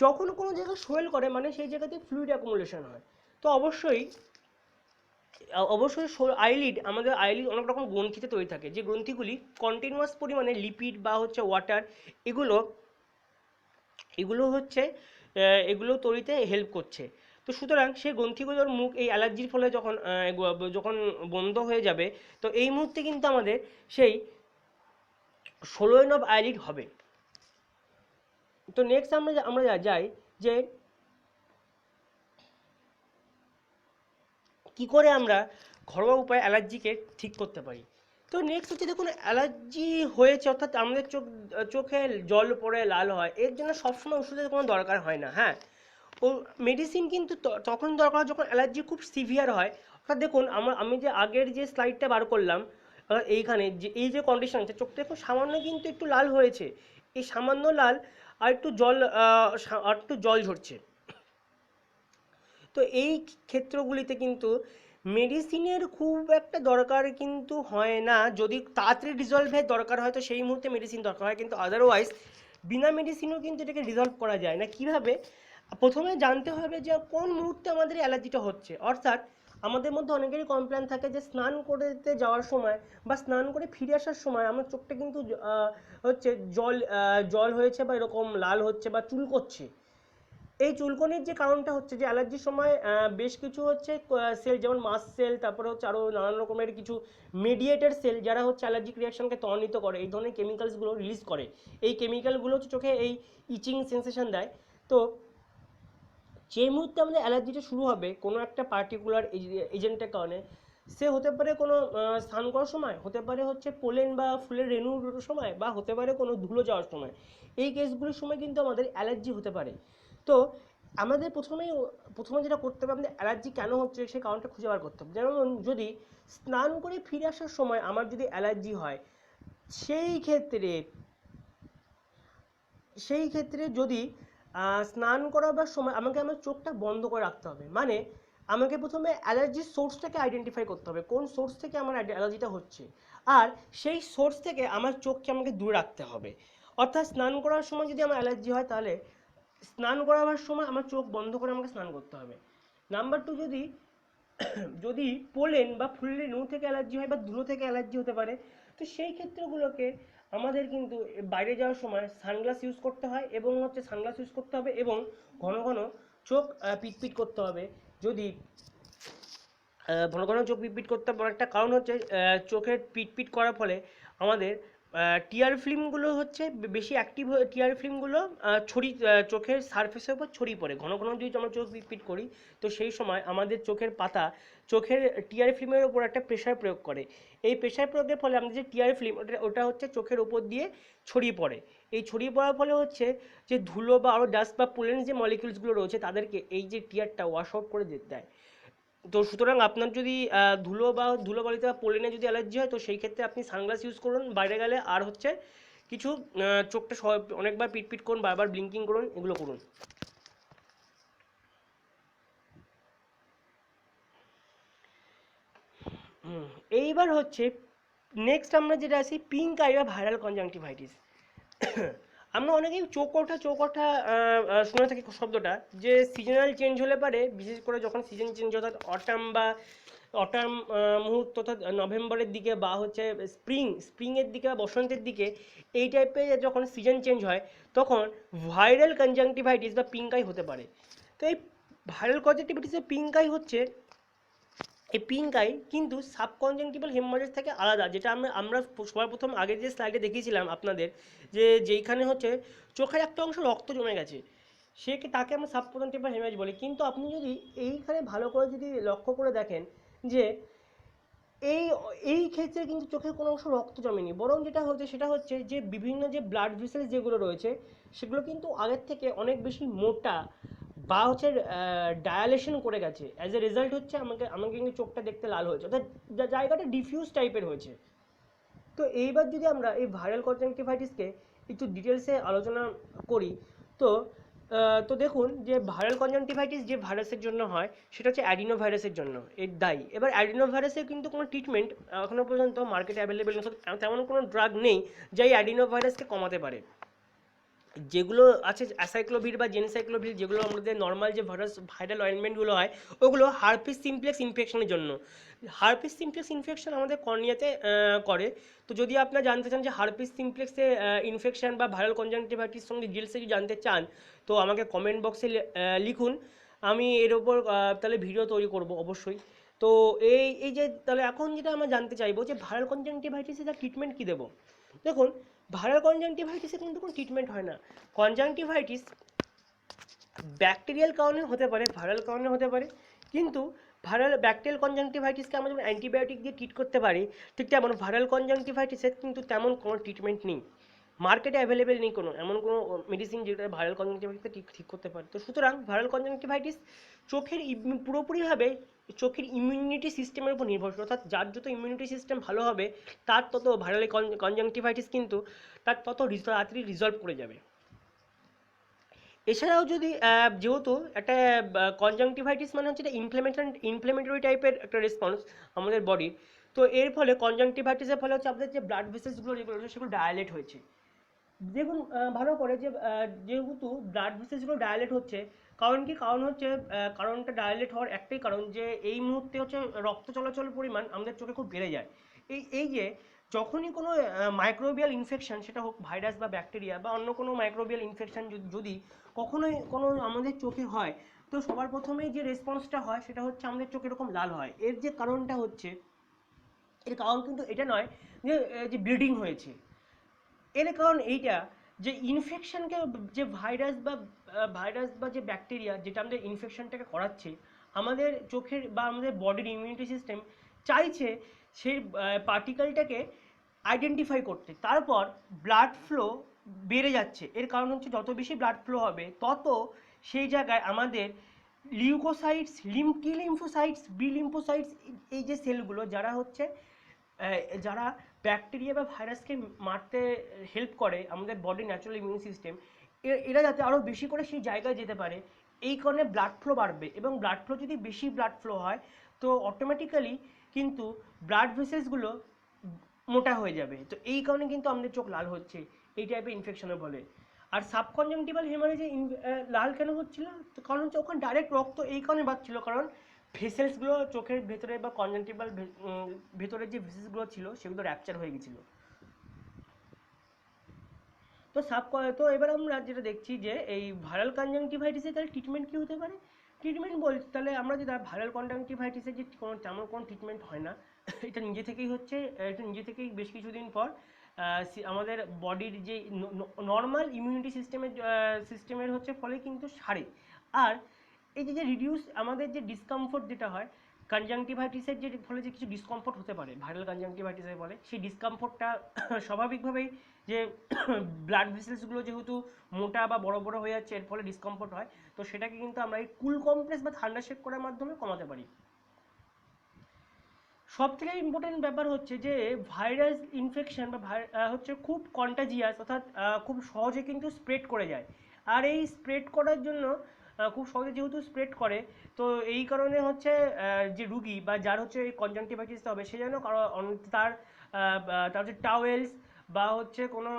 যখন কোনো জায়গায় সোয়েল করে মানে সেই জায়গাতে ফ্লুইড অ্যাকুমুলেশন হয়। তো অবশ্যই আমাদের আইলিড অনেক রকম গ্রন্থিতে তৈরি থাকে, যে গ্রন্থিগুলি কন্টিনিউয়াস পরিমাণে লিপিড বা হচ্ছে ওয়াটার এগুলো হচ্ছে এগুলো তৈরিতে হেল্প করছে। তো সুতরাং সেই গ্রন্থিগুলোর মুখ এই অ্যালার্জির ফলে যখন বন্ধ হয়ে যাবে, তো এই মুহূর্তে কিন্তু আমাদের সেই সোলোয়েন অফ আইলিড হবে। তো নেক্সট আমরা যাই যে কি করে আমরা ঘরোয়া উপায়ে অ্যালার্জিকে ঠিক করতে পারি। তো নেক্সট হচ্ছে দেখুন, অ্যালার্জি হয়েছে অর্থাৎ আমাদের চোখে জল পড়ে লাল হয়, এর জন্য সবসময় ওষুধের কোনো দরকার হয় না। হ্যাঁ, ও মেডিসিন কিন্তু তখন দরকার হয় যখন অ্যালার্জি খুব সিভিয়ার হয়। অর্থাৎ দেখুন আমি যে আগের যে স্লাইডটা বার করলাম, এইখানে যে এই যে কন্ডিশন আছে, চোখটা দেখুন সামান্য কিন্তু একটু লাল হয়েছে, এই সামান্য লাল আর একটু জল ঝরছে। তো এই ক্ষেত্রগুলিতে কিন্তু মেডিসিনের খুব একটা দরকার কিন্তু হয় না, যদি তাড়াতাড়ি রিজলভের দরকার হয় তো সেই মুহূর্তে মেডিসিন দরকার হয়, কিন্তু আদারওয়াইজ বিনা মেডিসিনেও কিন্তু এটাকে রিজলভ করা যায় না। কিভাবে? প্রথমে জানতে হবে যে কোন মুহূর্তে আমাদের অ্যালার্জিটা হচ্ছে, অর্থাৎ আমাদের মধ্যে অনেকেরই কমপ্লেন থাকে যে স্নান করতে যাওয়ার সময় বা স্নান করে ফিরে আসার সময় আমার চোখটা কিন্তু হচ্ছে জল হয়েছে বা এরকম লাল হচ্ছে বা চুলকোচ্ছে। এই চুলকনির যে কারণটা হচ্ছে যে অ্যালার্জির সময় বেশ কিছু হচ্ছে সেল, যেমন মাস্ট সেল, তারপরে হচ্ছে আরও নানান রকমের কিছু মেডিয়েটেড সেল যারা হচ্ছে অ্যালার্জিক রিয়াকশনকে ত্বরান্বিত করে, এই ধরনের কেমিক্যালসগুলো রিলিজ করে। এই কেমিক্যালগুলো হচ্ছে চোখে এই ইচিং সেন্সেশন দেয়। তো যে মুহূর্তে আমাদের অ্যালার্জিটা শুরু হবে কোনো একটা পার্টিকুলার এজেন্টের কারণে, সে হতে পারে কোনো স্নান করার সময়, হতে পারে হচ্ছে পোলেন বা ফুলের রেণুর সময়, বা হতে পারে কোনো ধুলো যাওয়ার সময়, এই কেসগুলোর সময় কিন্তু আমাদের অ্যালার্জি হতে পারে। তো আমাদের প্রথমে যেটা করতে হবে, আমাদের অ্যালার্জি কেন হচ্ছে সেই কারণটা খুঁজে বার করতে হবে। যেমন যদি স্নান করে ফিরে আসার সময় আমার যদি অ্যালার্জি হয়, সেই ক্ষেত্রে যদি স্নান করাবার সময় আমাকে আমার চোখটা বন্ধ করে রাখতে হবে। মানে আমাকে প্রথমে অ্যালার্জির সোর্সটাকে আইডেন্টিফাই করতে হবে, কোন সোর্স থেকে আমার অ্যালার্জিটা হচ্ছে, আর সেই সোর্স থেকে আমার চোখকে আমাকে দূরে রাখতে হবে। অর্থাৎ স্নান করার সময় যদি আমার অ্যালার্জি হয়, তাহলে স্নান করাবার সময় আমার চোখ বন্ধ করে আমাকে স্নান করতে হবে। নাম্বার টু, যদি পোলেন বা ফুলের রেণু থেকে অ্যালার্জি হয় বা ধুলো থেকে অ্যালার্জি হতে পারে, তো সেই ক্ষেত্রগুলোকে আমাদের কিন্তু বাইরে যাওয়ার সময় সানগ্লাস ইউজ করতে হয়, এবং হচ্ছে সানগ্লাস ইউজ করতে হবে, এবং ঘন ঘন চোখ পিটপিট করতে হবে। যদি ঘন ঘন চোখ পিটপিট করতে হবে, একটা কারণ হচ্ছে চোখের পিটপিট করার ফলে আমাদের টিয়ার ফিল্মগুলো হচ্ছে বেশি অ্যাক্টিভ হয়ে, টিয়ার ফিল্মগুলো চোখের সারফেসের উপর ছড়িয়ে পড়ে। ঘন ঘন যদি আমরা চোখ পিটপিট করি, তো সেই সময় আমাদের চোখের পাতা চোখের টিয়ার ফিল্মের উপর একটা প্রেশার প্রয়োগ করে। এই প্রেশার প্রয়োগের ফলে আমাদের যে টিয়ার ফিল্ম, ওটা হচ্ছে চোখের উপর দিয়ে ছড়িয়ে পড়ে। এই ছড়িয়ে পড়ার ফলে হচ্ছে যে ধুলো বা আরও ডাস্ট বা পোলেন যে মলিকিউলসগুলো রয়েছে, তাদেরকে এই যে টিয়ারটা ওয়াশ আউট করে দেয়। তো সুতরাং আপনার যদি ধুলোবালিতে বা পোলেনে যদি অ্যালার্জি হয়, তো সেই ক্ষেত্রে আপনি সানগ্লাস ইউজ করুন বাইরে গেলে, আর হচ্ছে কিছু চোখটা অনেকবার পিটপিট করুন, বারবার ব্লিঙ্কিং করুন, এগুলো করুন। এইবার হচ্ছে নেক্সট আমরা যেটা আছি, পিঙ্ক আই বা ভাইরাল কনজাংটিভাইটিস। আমরা অনেকেই চোখ ওঠা শুনে থাকি শব্দটা, যে সিজনাল চেঞ্জ হলে পারে, বিশেষ করে যখন সিজন চেঞ্জ, অর্থাৎ অটাম মুহূর্ত, অর্থাৎ নভেম্বরের দিকে, বা হচ্ছে স্প্রিংয়ের দিকে বা বসন্তের দিকে, এই টাইপের যখন সিজন চেঞ্জ হয়, তখন ভাইরাল কনজাংটিভাইটিস বা পিঙ্ক আই হতে পারে। তো এই ভাইরাল কনজাংটিভাইটিসের পিঙ্ক আই হচ্ছে, এই পিঙ্ক আই কিন্তু সাবকনজাংটিভাল হেমারেজ থেকে আলাদা, যেটা আমরা সবার প্রথম আগের যে স্লাইডে দেখিয়েছিলাম আপনাদের, যে যেইখানে হচ্ছে চোখের একটা অংশ রক্ত জমে গেছে, তাকে আমরা সাবকনজাংটিভাল হেমারেজ বলি। কিন্তু আপনি যদি এইখানে ভালো করে যদি লক্ষ্য করে দেখেন, যে এই এই ক্ষেত্রে কিন্তু চোখের কোনো অংশ রক্ত জমেনি, বরং যেটা হচ্ছে সেটা হচ্ছে যে বিভিন্ন যে ব্লাড ভেসেলস যেগুলো রয়েছে, সেগুলো কিন্তু আগের থেকে অনেক বেশি মোটা বা হচ্ছে ডায়ালেশন করে গেছে। অ্যাজ এ রেজাল্ট হচ্ছে আমাকে কিন্তু চোখটা দেখতে লাল হয়েছে, অর্থাৎ জায়গাটা ডিফিউজ টাইপের হয়েছে। তো এইবার যদি আমরা এই ভাইরাল কনজাংটিভাইটিসকে একটু ডিটেলসে আলোচনা করি, তো দেখুন যে ভাইরাল কনজাংটিভাইটিস যে ভাইরাসের জন্য হয়, সেটা হচ্ছে অ্যাডিনো ভাইরাসের জন্য এর দায়ী। এবার অ্যাডিনো ভাইরাসের কিন্তু কোনো ট্রিটমেন্ট এখনও পর্যন্ত মার্কেটে অ্যাভেলেবেল, তেমন কোনো ড্রাগ নেই যা এই অ্যাডিনো ভাইরাসকে কমাতে পারে। যেগুলো আছে অ্যাসাইক্লোভির বা জেনসাইক্লোভির, যেগুলো আমাদের নর্মাল যে ভাইরাল অয়েনমেন্টগুলো হয়, ওগুলো হার্পিস সিমপ্লেক্স ইনফেকশনের জন্য। হার্পিস সিমপ্লেক্স ইনফেকশন আমাদের কর্নিয়াতে করে। তো যদি আপনারা জানতে চান যে হার্পিস সিমপ্লেক্সে ইনফেকশন বা ভাইরাল কনজাংটিভাইটিস সঙ্গে ডিটেলসে যদি জানতে চান, তো আমাকে কমেন্ট বক্সে লিখুন, আমি এর ওপর তাহলে ভিডিও তৈরি করব অবশ্যই। তো এই যে তাহলে এখন যেটা আমরা জানতে চাইবো, যে ভাইরাল কনজাংটিভাইটিসে তার ট্রিটমেন্ট কী দেবো। দেখুন, ভাইরাল কনজাংটিভাইটিসে কিন্তু কোনো ট্রিটমেন্ট হয় না। কনজাংটিভাইটিস ব্যাকটেরিয়াল কারণে হতে পারে, ভাইরাল কারণে হতে পারে, কিন্তু ব্যাকটেরিয়াল কনজাংটিভাইটিসকে আমরা যেমন অ্যান্টিবায়োটিক দিয়ে ট্রিট করতে পারি, ঠিক তেমন ভাইরাল কনজাংটিভাইটিসের কিন্তু তেমন কোনো ট্রিটমেন্ট নেই, মার্কেটে অ্যাভেলেবেল নেই এমন কোনো মেডিসিন যেটা ভাইরাল কনজাংটিভাইটিসকে ঠিক করতে পারে। তো সুতরাং ভাইরাল কনজাংটিভাইটিস পুরোপুরিভাবে চোখের ইমিউনিটি সিস্টেমের উপর নির্ভরশীল, অর্থাৎ যার যত ইমিউনিটি সিস্টেম ভালো হবে, তার তত ভাইরাল কনজাংটিভাইটিস কিন্তু তার তত তাড়াতাড়ি রিজলভ করে যাবে। এছাড়াও যদি যেহেতু একটা কনজাংটিভাইটিস মানে হচ্ছে একটা ইনফ্লেমেটরি টাইপের একটা রেসপন্স আমাদের বডির, তো এর ফলে কনজাংটিভাইটিসের ফলে হচ্ছে আমাদের যে ব্লাড ভেসেলসগুলো যেগুলো রয়েছে সেগুলো ডায়ালেট হয়েছে। দেখুন ভালো করে, যে যেহেতু ব্লাড ভেসেলসগুলো ডায়ালেট হচ্ছে, কারণ কি, কারণ হচ্ছে কারণটা ডায়ালেট হওয়ার একটাই কারণ, যে এই মুহূর্তে হচ্ছে রক্ত চলাচল পরিমাণ আমাদের চোখে খুব বেড়ে যায়। এই যে যখনই কোনো মাইক্রোবিয়াল ইনফেকশন, সেটা হোক ভাইরাস বা ব্যাকটেরিয়া বা অন্য কোনো মাইক্রোবিয়াল ইনফেকশন যদি কখনোই কোনো আমাদের চোখে হয়, তো সবার প্রথমেই যে রেসপন্সটা হয় সেটা হচ্ছে আমাদের চোখ এরকম লাল হয়। এর যে কারণটা হচ্ছে, এর কারণ কিন্তু এটা নয় যে যে ব্লিডিং হয়েছে, এর কারণ এইটা যে ইনফেকশনকে, যে ভাইরাস বা যে ব্যাকটেরিয়া যেটা আমাদের ইনফেকশনটাকে করাচ্ছে, আমাদের চোখের বা আমাদের বডির ইমিউনিটি সিস্টেম চাইছে সেই পার্টিকেলটাকে আইডেন্টিফাই করতে, তারপর ব্লাড ফ্লো বেড়ে যাচ্ছে। এর কারণ হচ্ছে যত বেশি ব্লাড ফ্লো হবে তত সেই জায়গায় আমাদের লিউকোসাইটস, টি লিম্ফোসাইটস, বি লিম্ফোসাইটস, এই যে সেলগুলো যারা হচ্ছে যারা ব্যাকটেরিয়া বা ভাইরাসকে মারতে হেল্প করে আমাদের বডির ন্যাচারাল ইমিউন সিস্টেম, এরা যাতে আরও বেশি করে সেই জায়গায় যেতে পারে, এই কারণে ব্লাড ফ্লো বাড়বে। এবং ব্লাড ফ্লো যদি বেশি ব্লাড ফ্লো হয়, তো অটোমেটিক্যালি কিন্তু ব্লাড ভেসেলসগুলো মোটা হয়ে যাবে। তো এই কারণে কিন্তু আমাদের চোখ লাল হচ্ছে এই টাইপের ইনফেকশনের ফলে। আর সাবকনজাংটিভাল হেমারেজে লাল কেন হচ্ছিল, তো কারণ হচ্ছে ওখানে ডাইরেক্ট রক্ত এই কারণে বাড়ছিল, কারণ ভেসেলসগুলো চোখের ভেতরে বা কনজাংটিভাল ভেতরে যে ভেসেলসগুলো ছিল সেগুলো র্যাপচার হয়ে গেছিলো। তো তো এবার আমরা যেটা দেখছি যে এই ভাইরাল কনজাংটিভাইটিসে তাহলে ট্রিটমেন্ট কী হতে পারে। ট্রিটমেন্ট বলতে তাহলে আমরা যেটা ভাইরাল কনজাংটিভাইটিসের যে তেমন কোনো ট্রিটমেন্ট হয় না, এটা নিজে থেকেই হচ্ছে, এটা নিজে থেকেই বেশ কিছুদিন পর আমাদের বডির যে নর্মাল ইমিউনিটি সিস্টেমের হচ্ছে ফলে কিন্তু সারে। আর এই যে রিডিউস আমাদের যে ডিসকমফোর্ট যেটা হয় কনজাংটিভাইটিসের যে ফলে, যে কিছু ডিসকমফোর্ট হতে পারে ভাইরাল কনজাংটিভাইটিসের ফলে, সেই ডিসকমফোর্টটা স্বাভাবিকভাবেই যে ব্লাড ভেসেলসগুলো যেহেতু মোটা বা বড় বড় হয়ে যাচ্ছে, এর ফলে ডিসকমফোর্ট হয়, তো সেটাকে কিন্তু আমরা এই কুল কমপ্রেস বা ঠান্ডা শেক করার মাধ্যমে কমাতে পারি। সব থেকে ইম্পর্টেন্ট ব্যাপার হচ্ছে যে ভাইরাস ইনফেকশন বা হচ্ছে খুব কন্টাজিয়াস, অর্থাৎ খুব সহজে কিন্তু স্প্রেড করে যায়। আর এই স্প্রেড করার জন্য খুব সহজে যেহেতু স্প্রেড করে, তো এই কারণে হচ্ছে যে রুগী বা যার হচ্ছে এই কনজাংটিভাইটিসটা হবে, সে যেন তার তার হচ্ছে টাওয়েলস বা হচ্ছে কোনো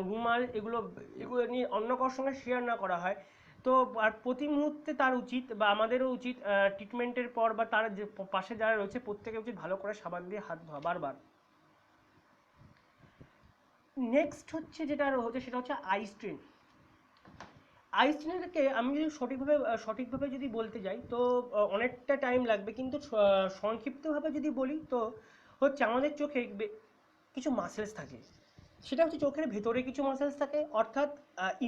রুমাল, এগুলো এগুলো নিয়ে অন্য কারোর সঙ্গে শেয়ার না করা হয়। তো আর প্রতি মুহূর্তে তার উচিত বা আমাদেরও উচিত ট্রিটমেন্টের পর বা তার যে পাশে যারা রয়েছে প্রত্যেকে উচিত ভালো করে সাবান দিয়ে হাত ধোয়া বারবার। নেক্সট হচ্ছে যেটা হচ্ছে সেটা হচ্ছে আই স্ট্রেন। আই স্ট্রেনকে আমি যদি সঠিকভাবে যদি বলতে যাই, তো অনেকটা টাইম লাগবে, কিন্তু সংক্ষিপ্তভাবে যদি বলি, তো হচ্ছে আমাদের চোখে কিছু মাসেলস থাকে। সেটা হচ্ছে চোখের ভেতরে কিছু মাসেলস থাকে, অর্থাৎ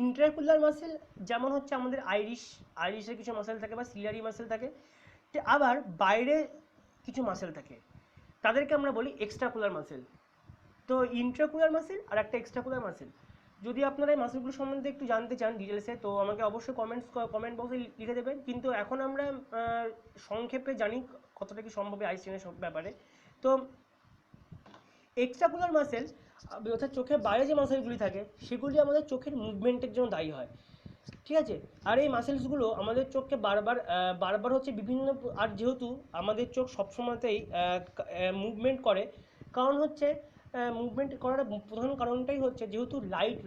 ইন্ট্রাকুলার মাসেল, যেমন হচ্ছে আমাদের আইরিশের কিছু মাসেল থাকে বা সিলিয়ারি মাসেল থাকে। আবার বাইরে কিছু মাসেল থাকে, তাদেরকে আমরা বলি এক্সট্রাকুলার মাসেল। তো ইন্ট্রাকুলার মাসেল আর একটা এক্সট্রাকুলার মাসেল, যদি আপনারা এই মাসেলগুলো সম্বন্ধে একটু জানতে চান ডিটেলসে, তো আমাকে অবশ্যই কমেন্ট বক্সে লিখে দেবেন। কিন্তু এখন আমরা সংক্ষেপে জানি কতটা কি সম্ভব আই স্ট্রেনের ব্যাপারে। তো এক্সট্রাকুলার মাসেল, অর্থাৎ চোখের বাইরে যে মাসেলগুলি থাকে সেগুলি আমাদের চোখের মুভমেন্টের জন্য দায়ী হয়, ঠিক আছে। আর এই মাসেলসগুলো আমাদের চোখকে বারবার হচ্ছে বিভিন্ন, আর যেহেতু আমাদের চোখ সবসময়তেই মুভমেন্ট করে, কারণ হচ্ছে মুভমেন্ট করার প্রধান কারণটাই হচ্ছে যেহেতু লাইট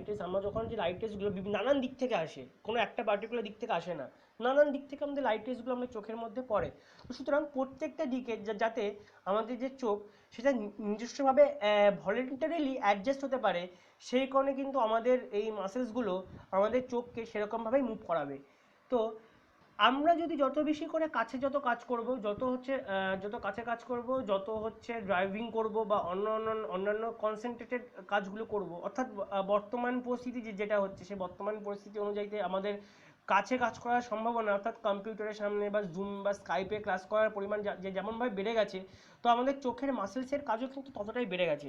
রেস আমরা যখন যে লাইট রেসগুলো নানান দিক থেকে আসে, কোনো একটা পার্টিকুলার দিক থেকে আসে না, নানান দিক থেকে আমাদের লাইট রেসগুলো আমাদের চোখের মধ্যে পড়ে। তো সুতরাং প্রত্যেকটা দিকে যাতে আমাদের যে চোখ সেটা নিজস্বভাবে ভলেন্টারিলি অ্যাডজাস্ট হতে পারে, সেই কারণে কিন্তু আমাদের এই মাসেলসগুলো আমাদের চোখকে সেরকমভাবেই মুভ করাবে। তো আমরা যদি যত বেশি করে কাছে যত কাজ করব, যত কাছে কাজ করব, যত হচ্ছে ড্রাইভিং করব বা অন্যান্য কনসেন্ট্রেটেড কাজগুলো করব, অর্থাৎ বর্তমান পরিস্থিতি যেটা হচ্ছে সেই বর্তমান পরিস্থিতি অনুযায়ীতে আমাদের কাছে কাজ করার সম্ভাবনা, অর্থাৎ কম্পিউটারের সামনে বা জুম বা স্কাইপে ক্লাস করার পরিমাণ যেমনভাবে বেড়ে গেছে, তো আমাদের চোখের মাসেলসের কাজও কিন্তু ততটাই বেড়ে গেছে।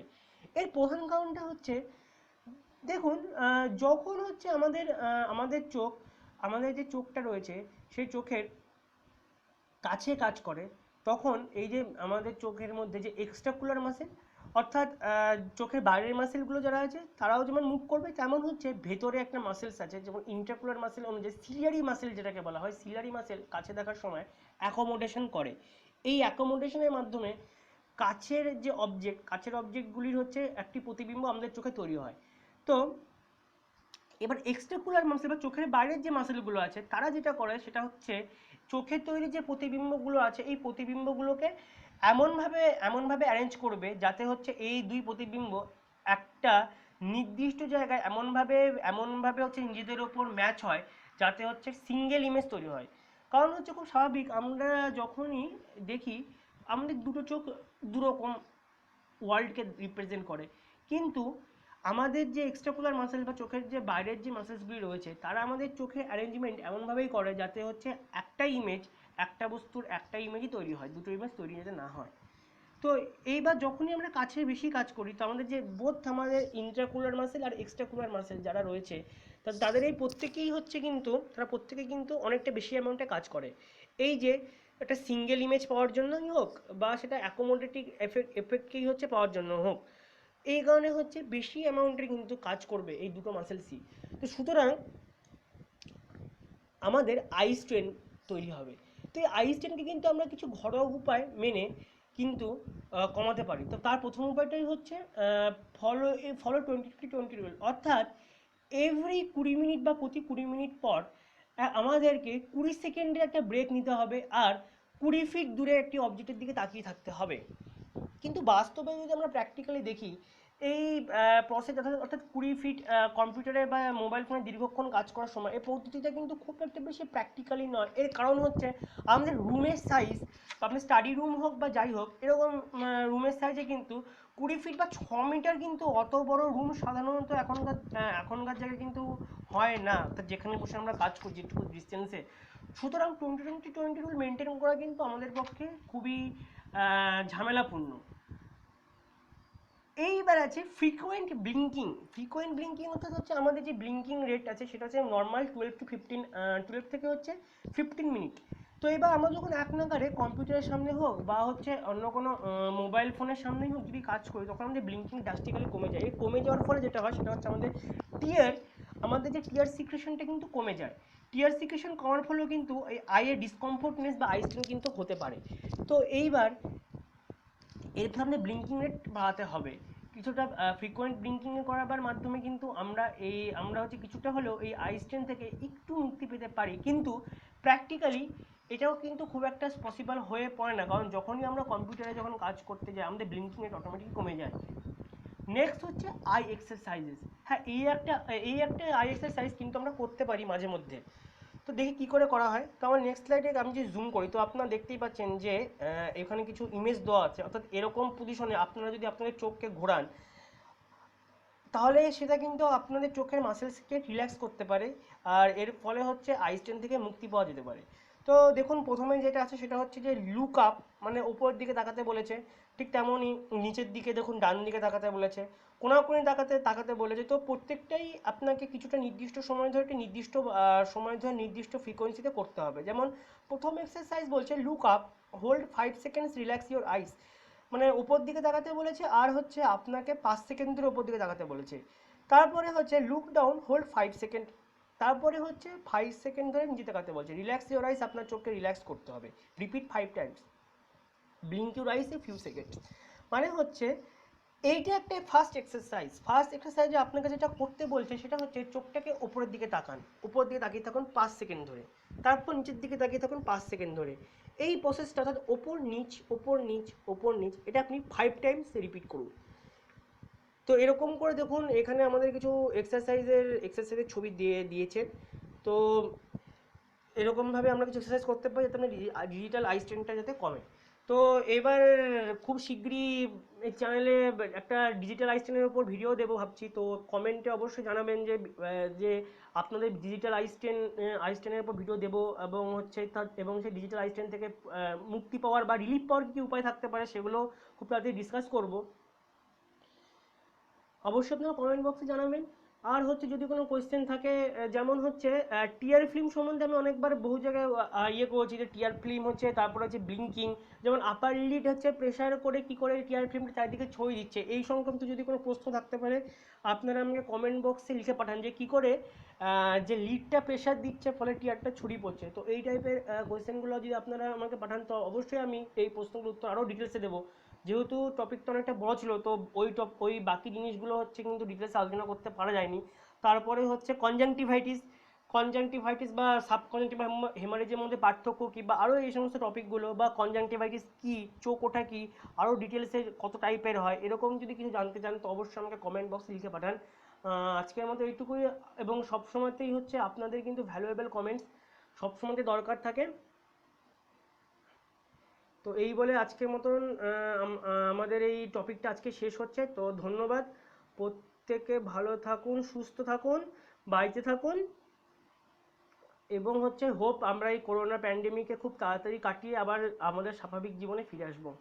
এর প্রধান কারণটা হচ্ছে, দেখুন, যখন হচ্ছে আমাদের যে চোখটা রয়েছে সেই চোখের কাছে কাজ করে, তখন এই যে আমাদের চোখের মধ্যে যে এক্সট্রাকুলার মাসেল, অর্থাৎ চোখের বাইরের মাসেলগুলো যারা আছে তারাও যেমন মুভ করবে, তেমন হচ্ছে ভেতরে একটা মাসেলস আছে যেমন ইন্ট্রাকুলার মাসেল অনুযায়ী সিলিয়ারি মাসেল যেটাকে বলা হয়, সিলিয়ারি মাসেল কাছে দেখার সময় অ্যাকোমোডেশন করে। এই অ্যাকোমোডেশনের মাধ্যমে কাছের অবজেক্টগুলির হচ্ছে একটি প্রতিবিম্ব আমাদের চোখে তৈরি হয়। তো এবার এক্সট্রাকুলার মাসেল বা চোখের বাইরের যে মাসেলগুলো আছে তারা যেটা করে সেটা হচ্ছে চোখের তৈরি যে প্রতিবিম্বগুলো আছে এই প্রতিবিম্বগুলোকে এমনভাবে অ্যারেঞ্জ করবে যাতে হচ্ছে এই দুই প্রতিবিম্ব একটা নির্দিষ্ট জায়গায় এমনভাবে হচ্ছে নিজেদের ওপর ম্যাচ হয় যাতে হচ্ছে সিঙ্গেল ইমেজ তৈরি হয়। কারণ হচ্ছে খুব স্বাভাবিক, আমরা যখনই দেখি আমাদের দুটো চোখ দুরকম ওয়ার্ল্ডকে রিপ্রেজেন্ট করে, কিন্তু আমাদের যে এক্সট্রাকুলার মাসেল বা চোখের যে বাইরের যে মাসেলসগুলি রয়েছে তারা আমাদের চোখের অ্যারেঞ্জমেন্ট এমনভাবেই করে যাতে হচ্ছে একটা বস্তুর একটা ইমেজই তৈরি হয়, দুটো ইমেজ তৈরি যাতে না হয়। তো এইবার যখনই আমরা কাছে বেশি কাজ করি তো আমাদের ইন্ট্রাকুলার মাসেল আর এক্সট্রাকুলার মাসেল যারা রয়েছে তাদের এই প্রত্যেকেই কিন্তু অনেকটা বেশি অ্যামাউন্টে কাজ করে। এই যে একটা সিঙ্গেল ইমেজ পাওয়ার জন্যই হোক বা সেটা অ্যাকোমোডেটিভ এফেক্টকেই হচ্ছে পাওয়ার জন্য হোক, এই কারণে হচ্ছে বেশি অ্যামাউন্টের কিন্তু কাজ করবে এই দুটো মাসেলসই। তো সুতরাং আমাদের আই স্ট্রেন তৈরি হবে। তো এই আই স্ট্রেনকে কিন্তু আমরা কিছু ঘরোয়া উপায় মেনে কিন্তু কমাতে পারি। তো তার প্রথম উপায়টাই হচ্ছে ফলো 20-20 রুল, অর্থাৎ এভরি 20 মিনিট বা প্রতি 20 মিনিট পর আমাদেরকে 20 সেকেন্ডের একটা ব্রেক নিতে হবে আর 20 ফিট দূরে একটি অবজেক্টের দিকে তাকিয়ে থাকতে হবে। কিন্তু বাস্তবে যদি আমরা প্র্যাকটিক্যালি দেখি এই প্রসেস অর্থাৎ 20 ফিট কম্পিউটারে বা মোবাইল ফোনে দীর্ঘক্ষণ কাজ করার সময় এই পদ্ধতিটা কিন্তু খুব একটা বেশি প্র্যাকটিক্যালি নয়। এর কারণ হচ্ছে আমাদের রুমের সাইজ, আপনার স্টাডি রুম হোক বা যাই হোক এরকম রুমের সাইজে কিন্তু 20 ফিট বা 6 মিটার কিন্তু অত বড় রুম সাধারণত এখনকার জায়গায় কিন্তু হয় না, অর্থাৎ যেখানে বসে আমরা কাজ করছি যেটুকু ডিস্টেন্সে। সুতরাং 20-20-20 রুল মেনটেন করা কিন্তু আমাদের পক্ষে খুবই ঝামেলাপূর্ণ। এইবার আছে ফ্রিকোয়েন্ট ব্লিঙ্কিং অর্থাৎ হচ্ছে আমাদের যে ব্লিঙ্কিং রেট আছে সেটা হচ্ছে নর্মাল 12 থেকে হচ্ছে 15 মিনিট। তো এবার আমরা যখন এক নাগারে কম্পিউটারের সামনে হোক বা হচ্ছে অন্য কোনো মোবাইল ফোনের সামনেই হোক যদি কাজ করি তখন আমাদের ব্লিঙ্কিং ড্রাস্টিক্যালি কমে যায়। এই কমে যাওয়ার ফলে যেটা হয় সেটা হচ্ছে টিয়ার আমাদের যে টিয়ার সিক্রেশনটা কিন্তু কমে যায়। টিয়ার সিক্রেশন কমার ফলেও কিন্তু এই আইয়ের ডিসকমফোর্টনেস বা আই স্ট্রেন কিন্তু হতে পারে। তো এইবার এর আমাদের ব্লিঙ্কিং রেট বাড়াতে হবে কিছুটা। ফ্রিকোয়েন্ট ব্লিঙ্কিং করাবার মাধ্যমে কিন্তু আমরা হচ্ছে কিছুটা হলেও এই আই স্ট্রেন থেকে একটু মুক্তি পেতে পারি, কিন্তু প্র্যাকটিক্যালি এটাও কিন্তু খুব একটা পসিবল হয়ে পড়ে না, কারণ যখনই আমরা কম্পিউটারে যখন কাজ করতে যাই আমাদের ব্লিঙ্কিং রেট অটোমেটিক কমে যায়। নেক্সট হচ্ছে আই এক্সারসাইজেস। হ্যাঁ, এই একটা আই এক্সারসাইজ কিন্তু আমরা করতে পারি মাঝে মধ্যে। তো দেখি কি করে করা হয়। তো আমার নেক্সট স্লাইডে আমি যে জুম করি তো আপনারা দেখতেই পাচ্ছেন যে এখানে কিছু ইমেজ দেওয়া আছে, অর্থাৎ এরকম পজিশনে আপনারা যদি আপনাদের চোখকে ঘোরান তাহলে সেটা কিন্তু আপনাদের চোখের মাসেলসকে রিল্যাক্স করতে পারে আর এর ফলে হচ্ছে আই স্ট্রেন থেকে মুক্তি পাওয়া যেতে পারে। তো দেখুন প্রথমে যেটা আছে সেটা হচ্ছে যে লুক আপ, মানে উপরের দিকে তাকাতে বলেছে, ঠিক তেমনই নিচের দিকে দেখুন ডান দিকে তাকাতে বলেছে, কোনাকুনি তাকাতে তাকাতে বলেছে। তো প্রত্যেকটাই আপনাকে কিছুটা নির্দিষ্ট সময় ধরে নির্দিষ্ট ফ্রিকোয়েন্সিতে করতে হবে। যেমন প্রথম এক্সারসাইজ বলছে look up, hold 5 seconds, relax your eyes, মানে উপর দিকে তাকাতে বলেছে আর হচ্ছে আপনাকে 5 সেকেন্ড ধরে উপর দিকে তাকাতে বলেছে। তারপরে হচ্ছে লুক ডাউন, হোল্ড 5 সেকেন্ড, তারপরে হচ্ছে 5 সেকেন্ড ধরে নিচে তাকাতে বলছে, রিল্যাক্স ইউর আইস, আপনার চোখকে রিল্যাক্স করতে হবে, repeat 5 Times, blink your eyes a few second. মানে হচ্ছে এইটা একটা ফার্স্ট এক্সারসাইজে আপনাকে যেটা করতে বলছে সেটা হচ্ছে চোখটাকে উপরের দিকে তাকান, উপর দিকে তাকিয়ে থাকুন 5 সেকেন্ড ধরে, তারপর নিচের দিকে তাকিয়ে থাকুন 5 সেকেন্ড ধরে। এই প্রসেসটা অর্থাৎ ওপর নিচ ওপর নিচ ওপর নিচ এটা আপনি 5 টাইমস রিপিট করুন। তো এরকম করে দেখুন এখানে আমাদের কিছু এক্সারসাইজের ছবি দিয়েছে। তো এরকমভাবে আমরা কিছু এক্সারসাইজ করতে পারি যাতে আমরা ডিজিটাল আই স্ট্রেনটা যাতে কমে। তো এবার খুব শীঘ্রই এই চ্যানেলে একটা ডিজিটাল আই স্ট্রেনের উপর ভিডিও দেবো ভাবছি। তো কমেন্টে অবশ্যই জানাবেন যে আপনাদের ডিজিটাল আই স্ট্রেনের উপর ভিডিও দেবো এবং সেই ডিজিটাল আই স্ট্রেন থেকে মুক্তি পাওয়ার বা রিলিফ পাওয়ার কী উপায় থাকতে পারে সেগুলো খুব তাড়াতাড়ি ডিসকাস করবো। অবশ্যই আপনারা কমেন্ট বক্সে জানাবেন। আর হচ্ছে যদি কোনো কোয়েশ্চেন থাকে যেমন হচ্ছে টিয়ার ফিল্ম সম্বন্ধে আমি অনেকবার বহু জায়গায় ইয়ে করেছি যে টিয়ার ফিল্ম হচ্ছে, তারপর হচ্ছে ব্লিঙ্কিং, যেমন আপার লিড হচ্ছে প্রেশার করে কি করে টিয়ার ফিল্মটা চারিদিকে ছড়িয়ে দিচ্ছে, এই সংক্রান্ত যদি কোনো প্রশ্ন থাকতে পারে আপনারা আমাকে কমেন্ট বক্সে লিখে পাঠান যে কী করে যে লিডটা প্রেশার দিচ্ছে ফলে টিয়ারটা ছড়িয়ে পড়ছে। তো এই টাইপের কোয়েশ্চেনগুলো যদি আপনারা আমাকে পাঠান তো অবশ্যই আমি এই প্রশ্নগুলোর উত্তর আরও ডিটেলসে দেবো। যেহেতু টপিকটা অনেকটা বড় ছিল তো ওই বাকি জিনিসগুলো হচ্ছে কিন্তু ডিটেলসে আলোচনা করতে পারা যায়নি, তারপরে হচ্ছে কনজাংটিভাইটিস বা সাবকনজাংটিভা হেমারেজের মধ্যে পার্থক্য কী, বা আরও এই সমস্ত টপিকগুলো, বা কনজাংটিভাইটিস কী, চোখ ওঠা কী, আরও ডিটেলসে কত টাইপের হয়, এরকম যদি কিছু জানতে চান তো অবশ্যই আমাকে কমেন্ট বক্সে লিখে পাঠান। আজকের মতো এইটুকুই, এবং সবসময়তেই হচ্ছে আপনাদের কিন্তু ভ্যালুয়েবল কমেন্টস সবসময়তে দরকার থাকে। তো এই বলে আজকের মতন আমাদের এই টপিকটা আজকে শেষ হচ্ছে। তো ধন্যবাদ, প্রত্যেকে ভালো থাকুন, সুস্থ থাকুন, বাড়িতে থাকুন, এবং হচ্ছে হোপ আমরা এই করোনা প্যান্ডেমিকে খুব তাড়াতাড়ি কাটিয়ে আবার আমাদের স্বাভাবিক জীবনে ফিরে আসবো।